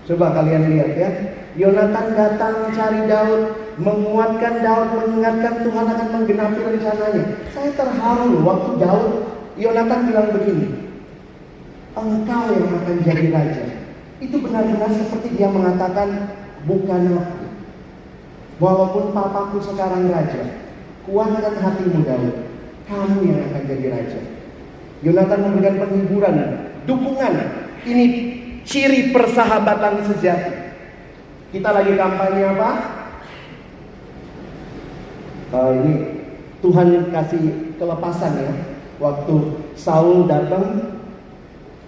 Coba kalian lihat ya. Yonatan datang cari Daud, menguatkan Daud, mengingatkan Tuhan akan menggenapi rencananya. Saya terharu loh waktu Daud, Yonatan bilang begini, engkau yang akan jadi raja. Itu benar-benar seperti dia mengatakan, bukan aku. Walaupun papaku sekarang raja, kuatkan hatimu Daud, kamu yang akan jadi raja. Yonatan memberikan penghiburan, dukungan. Ini ciri persahabatan sejati. Kita lagi kampanye apa? Ini Tuhan kasih kelepasan ya. Waktu Saul datang,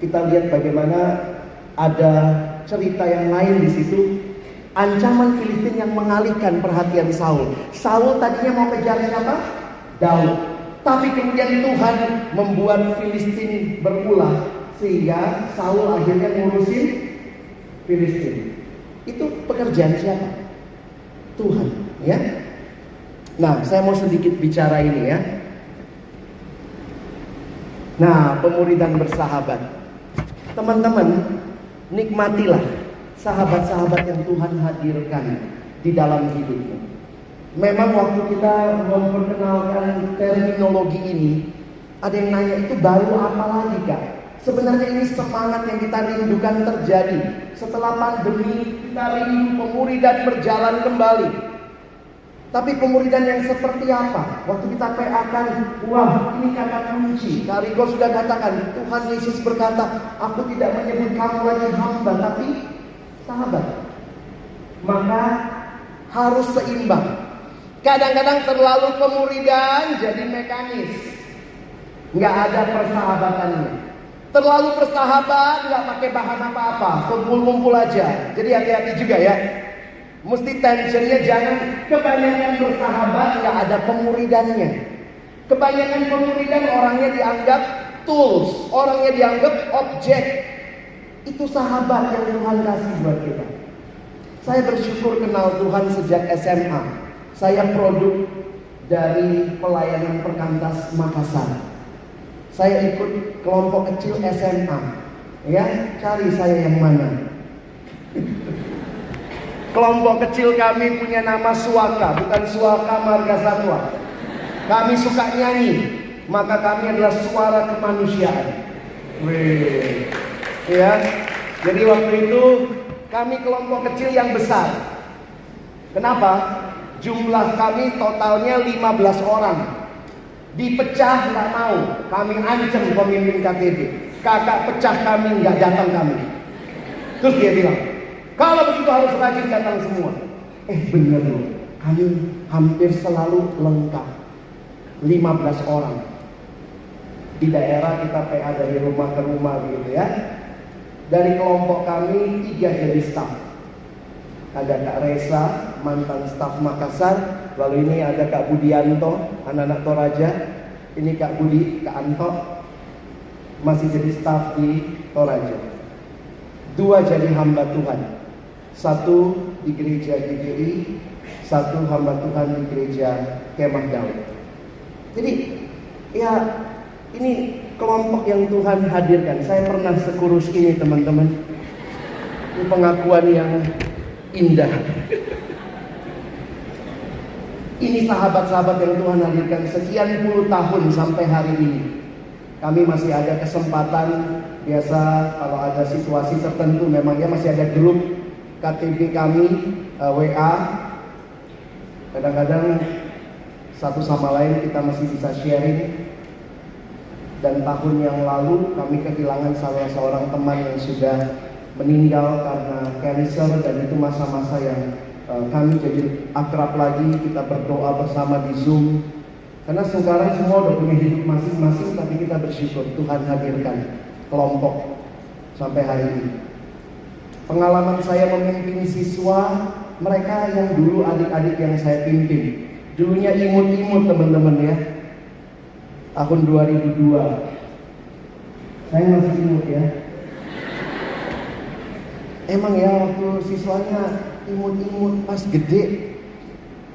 kita lihat bagaimana ada cerita yang lain di situ. Ancaman Filistin yang mengalihkan perhatian Saul. Saul tadinya mau kejar siapa? Daud. Tapi kemudian Tuhan membuat Filistin berulah sehingga Saul akhirnya ngurusin Filistin. Itu pekerjaan siapa? Tuhan, ya. Nah, saya mau sedikit bicara ini ya. Nah, pemuridan bersahabat. Teman-teman, nikmatilah sahabat-sahabat yang Tuhan hadirkan di dalam hidupmu. Memang waktu kita memperkenalkan terminologi ini, ada yang nanya itu baru apa lagi Kak? Sebenarnya ini semangat yang kita rindukan terjadi. Setelah pandemi kita rindu pemuridan berjalan kembali. Tapi pemuridan yang seperti apa? Waktu kita PA-kan, wah ini kata kunci. Kariko sudah katakan, Tuhan Yesus berkata, aku tidak menyebut kamu lagi hamba, tapi sahabat. Maka harus seimbang. Kadang-kadang terlalu pemuridan jadi mekanis, nggak ada persahabatannya. Terlalu bersahabat nggak pakai bahan apa-apa, kumpul-kumpul aja. Jadi hati-hati juga ya. Mesti tensionnya jangan kebanyakan bersahabat nggak ada pemuridannya. Kebanyakan pemuridan orangnya dianggap tools, orangnya dianggap objek. Itu sahabat yang Tuhan kasih buat kita. Saya bersyukur kenal Tuhan sejak SMA. Saya produk dari pelayanan Perkantas Makassar. Saya ikut kelompok kecil SMA. Ya, cari saya yang mana. Kelompok kecil kami punya nama Suaka, bukan Suaka Marga Satwa. Kami suka nyanyi, maka kami adalah suara kemanusiaan. Wih. Ya. Jadi waktu itu kami kelompok kecil yang besar. Kenapa? Jumlah kami totalnya 15 orang. Dipecah nggak mau. Kami ancam pemimpin KTB. Kakak pecah kami, nggak datang kami. Terus dia bilang, kalau begitu harus rajin datang semua. Bener loh. Kami hampir selalu lengkap. 15 orang. Di daerah kita PA dari rumah ke rumah gitu ya. Dari kelompok kami 3 jadi staf. Ada Kak Resa, mantan staf Makassar. Lalu ini ada Kak Budianto, anak-anak Toraja. Ini Kak Budi, Kak Anto, masih jadi staf di Toraja. 2 jadi hamba Tuhan. 1 di gereja GGI, 1 hamba Tuhan di gereja Kemah Daud. Jadi ya ini kelompok yang Tuhan hadirkan. Saya pernah sekurus ini teman-teman. Ini pengakuan yang indah. Ini sahabat-sahabat yang Tuhan hadirkan sekian puluh tahun sampai hari ini. Kami masih ada kesempatan, biasa kalau ada situasi tertentu memangnya masih ada grup KTB kami, WA. Kadang-kadang satu sama lain kita masih bisa sharing. Dan tahun yang lalu kami kehilangan salah seorang teman yang sudah meninggal karena cancer. Dan itu masa-masa yang kami jadi akrab lagi. Kita berdoa bersama di Zoom. Karena sekarang semua udah punya hidup masing-masing. Tapi kita bersyukur Tuhan hadirkan kelompok sampai hari ini. Pengalaman saya memimpin siswa, mereka yang dulu adik-adik yang saya pimpin. Dulunya imut-imut teman-teman ya. Tahun 2002. Saya masih imut ya. Emang ya waktu siswanya imut-imut, pas gede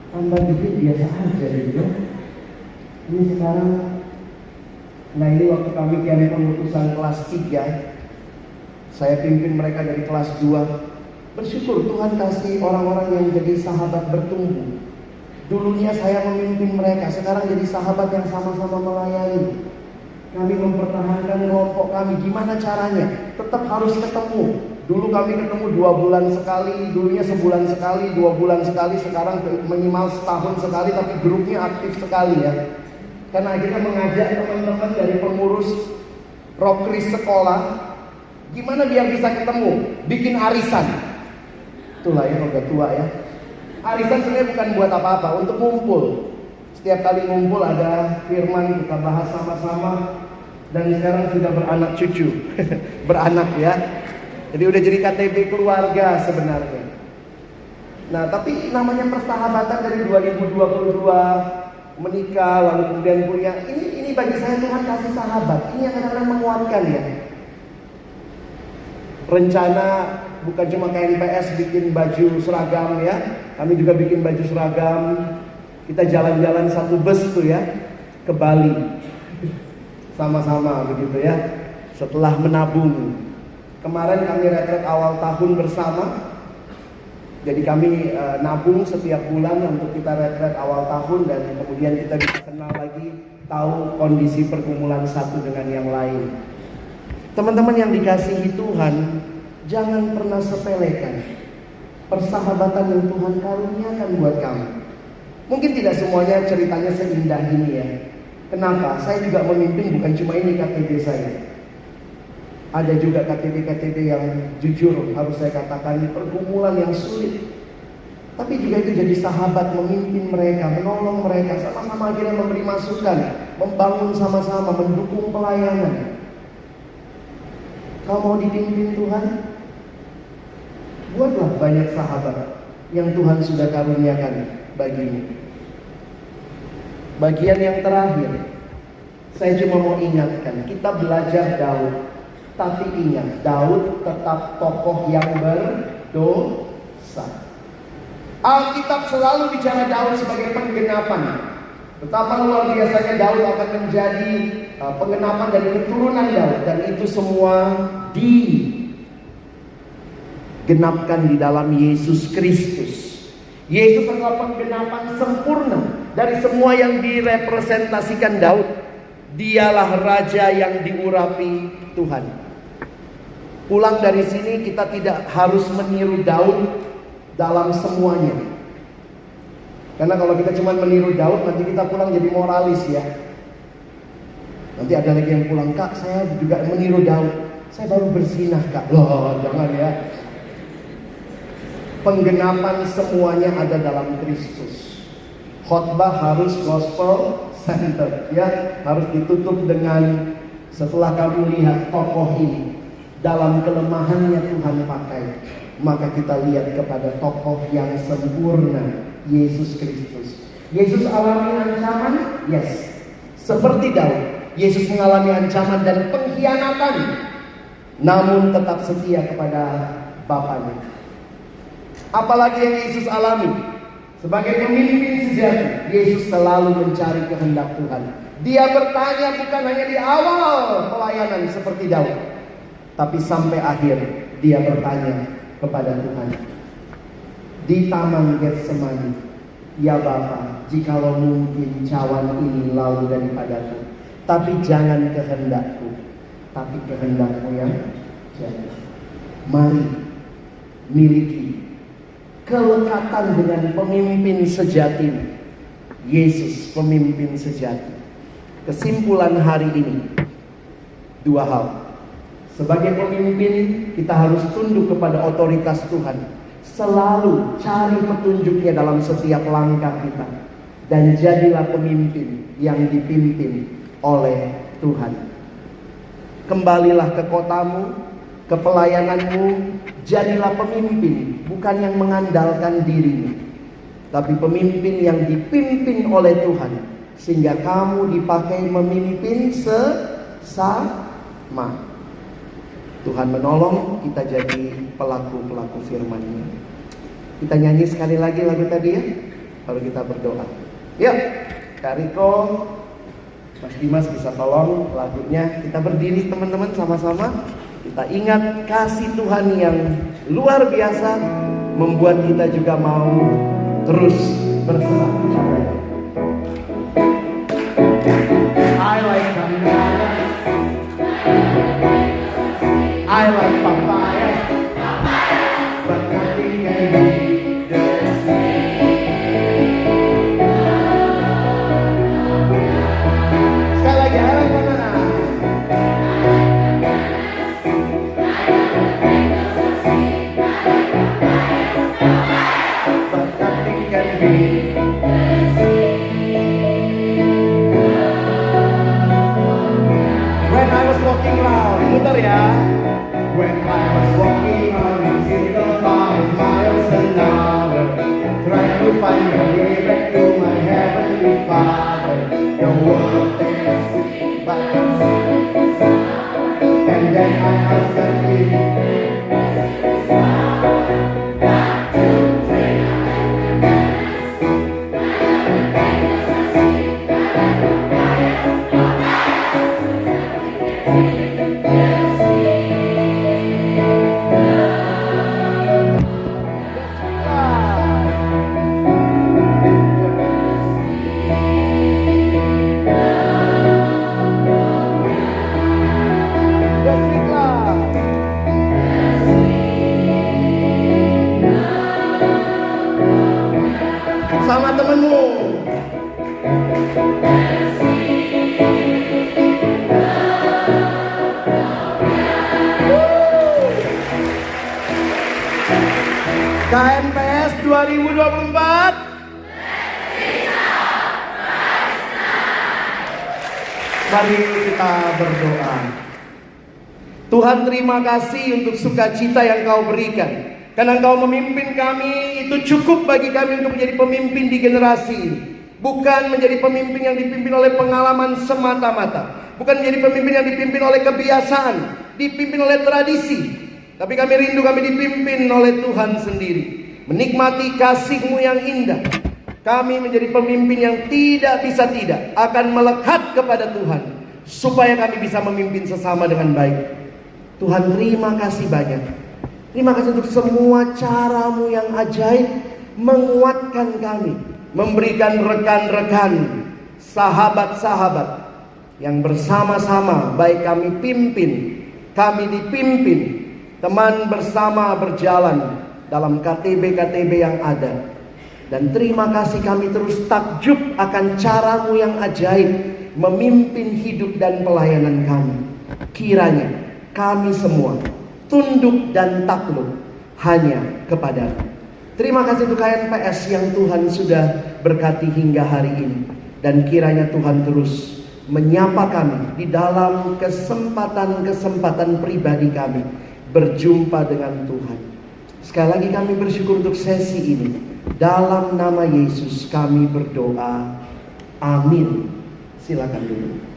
tambah gede biasa aja gitu. Ini sekarang, nah ini waktu kami kian pengutusan kelas 3, saya pimpin mereka dari kelas 2. Bersyukur Tuhan kasih orang-orang yang jadi sahabat bertumbuh. Dulunya saya memimpin mereka, sekarang jadi sahabat yang sama-sama melayani. Kami mempertahankan kelompok kami. Gimana caranya? Tetap harus ketemu. Dulu kami ketemu 2 bulan sekali, dulunya sebulan sekali, 2 bulan sekali. Sekarang minimal setahun sekali, tapi grupnya aktif sekali ya. Karena kita mengajak teman-teman dari pengurus Rokris sekolah, gimana biar bisa ketemu? Bikin arisan. Itulah ya, udah tua ya. Arisan sebenarnya bukan buat apa-apa, untuk ngumpul. Setiap kali ngumpul ada firman, kita bahas sama-sama. Dan sekarang sudah beranak cucu. Beranak ya. Jadi udah jadi KTB keluarga sebenarnya. Nah tapi namanya persahabatan dari 2022 menikah lalu kemudian punya. Ini bagi saya Tuhan kasih sahabat. Ini yang kadang-kadang menguatkan ya. Rencana bukan cuma KNPS bikin baju seragam ya. Kami juga bikin baju seragam. Kita jalan-jalan satu bus tuh ya ke Bali. Sama-sama begitu ya. Setelah menabung. Kemarin kami retret awal tahun bersama. Jadi kami nabung setiap bulan untuk kita retret awal tahun. Dan kemudian kita bisa kenal lagi, tahu kondisi pergumulan satu dengan yang lain. Teman-teman yang dikasihi Tuhan, jangan pernah sepelekan persahabatan yang Tuhan karuniakan buat kamu. Mungkin tidak semuanya ceritanya seindah ini ya. Kenapa? Saya juga memimpin bukan cuma ini KTB saya. Ada juga KTB-KTB yang jujur harus saya katakan pergumulan yang sulit. Tapi juga itu jadi sahabat, memimpin mereka, menolong mereka, sama-sama akhirnya memberi masukan, membangun sama-sama, mendukung pelayanan. Kalau mau dipimpin Tuhan, buatlah banyak sahabat yang Tuhan sudah karuniakan bagimu. Bagian yang terakhir, saya cuma mau ingatkan, kita belajar Daud. Tapi ingat, Daud tetap tokoh yang berdosa. Alkitab selalu bicara Daud sebagai penggenapan. Betapa luar biasanya Daud akan menjadi penggenapan dari keturunan Daud. Dan itu semua digenapkan di dalam Yesus Kristus. Yesus adalah penggenapan sempurna dari semua yang direpresentasikan Daud. Dialah raja yang diurapi Tuhan. Pulang dari sini kita tidak harus meniru Daud dalam semuanya. Karena kalau kita cuma meniru Daud, nanti kita pulang jadi moralis ya. Nanti ada lagi yang pulang, "Kak, saya juga meniru Daud. Saya baru bersinah, Kak." Loh, jangan ya. Penggenapan semuanya ada dalam Kristus. Khotbah harus gospel center, ya, harus ditutup dengan setelah kamu lihat tokoh ini dalam kelemahannya Tuhan pakai, maka kita lihat kepada tokoh yang sempurna, Yesus Kristus. Yesus alami ancaman, yes, seperti Daud. Yesus mengalami ancaman dan pengkhianatan, namun tetap setia kepada Bapaknya. Apalagi yang Yesus alami sebagai pemimpin sejati, Yesus selalu mencari kehendak Tuhan. Dia bertanya bukan hanya di awal pelayanan seperti Daud, tapi sampai akhir dia bertanya kepada Tuhan. Di taman Getsemani, "Ya Bapa, jikalau mungkin cawan ini lalu daripadaku, tapi jangan kehendakku, tapi kehendakmu yang jadi." Mari miliki kelekatan dengan pemimpin sejati, Yesus pemimpin sejati. Kesimpulan hari ini, dua hal. Sebagai pemimpin, kita harus tunduk kepada otoritas Tuhan. Selalu cari petunjuknya dalam setiap langkah kita. Dan jadilah pemimpin yang dipimpin oleh Tuhan. Kembalilah ke kotamu, ke pelayananmu. Jadilah pemimpin, bukan yang mengandalkan dirimu, tapi pemimpin yang dipimpin oleh Tuhan. Sehingga kamu dipakai memimpin sesama. Tuhan menolong kita jadi pelaku-pelaku firman-Nya. Kita nyanyi sekali lagi lagu tadi ya, baru kita berdoa. Yuk, Kak Riko, Mas Dimas bisa tolong lagunya. Kita berdiri teman-teman sama-sama. Kita ingat kasih Tuhan yang luar biasa membuat kita juga mau terus berserah kepadanya. I like banana, I like papaya, but nothing can be the same. Sekali lagi, I like banana. Muter ya. When I was walking on a single 5 miles an hour, trying to find my way back to my heavenly Father, the world takes me back, and then I asked Him, sama temenmu. KNPS 2024. Mari kita berdoa. Tuhan, terima kasih untuk sukacita yang Kau berikan. Karena Engkau memimpin kami, itu cukup bagi kami untuk menjadi pemimpin di generasi ini. Bukan menjadi pemimpin yang dipimpin oleh pengalaman semata-mata. Bukan menjadi pemimpin yang dipimpin oleh kebiasaan, dipimpin oleh tradisi. Tapi kami rindu kami dipimpin oleh Tuhan sendiri. Menikmati kasih-Mu yang indah. Kami menjadi pemimpin yang tidak bisa tidak akan melekat kepada Tuhan, supaya kami bisa memimpin sesama dengan baik. Tuhan, terima kasih banyak. Terima kasih untuk semua cara-Mu yang ajaib, menguatkan kami, memberikan rekan-rekan, sahabat-sahabat yang bersama-sama, baik kami pimpin, kami dipimpin, teman bersama berjalan dalam KTB-KTB yang ada. Dan terima kasih, kami terus takjub akan cara-Mu yang ajaib memimpin hidup dan pelayanan kami. Kiranya kami semua tunduk dan takluk hanya kepada-Mu. Terima kasih untuk KNPS yang Tuhan sudah berkati hingga hari ini. Dan kiranya Tuhan terus menyapa kami di dalam kesempatan-kesempatan pribadi kami berjumpa dengan Tuhan. Sekali lagi kami bersyukur untuk sesi ini. Dalam nama Yesus kami berdoa. Amin. Silakan dulu.